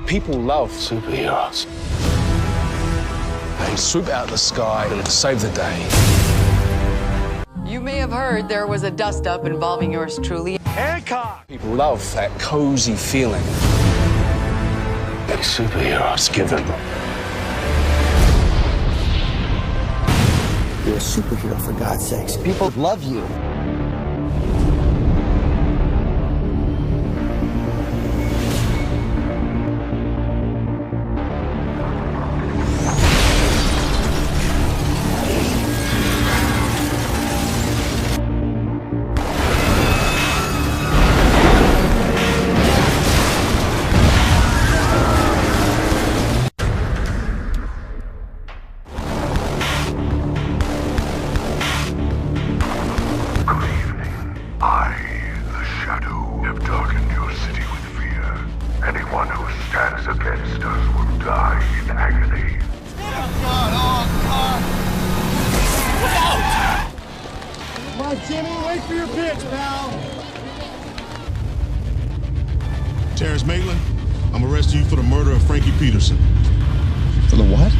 People love superheroes. They swoop out of the sky and save the day. You may have heard there was a dust-up involving yours truly. Hancock! People love that cozy feeling that superheroes give them. You're a superhero, for God's sakes. People love you. Anyone who stands against us will die in agony. Look out! Come on, Jimmy, wait for your pitch, pal. Terrence Maitland, I'm arresting you for the murder of Frankie Peterson. For the what?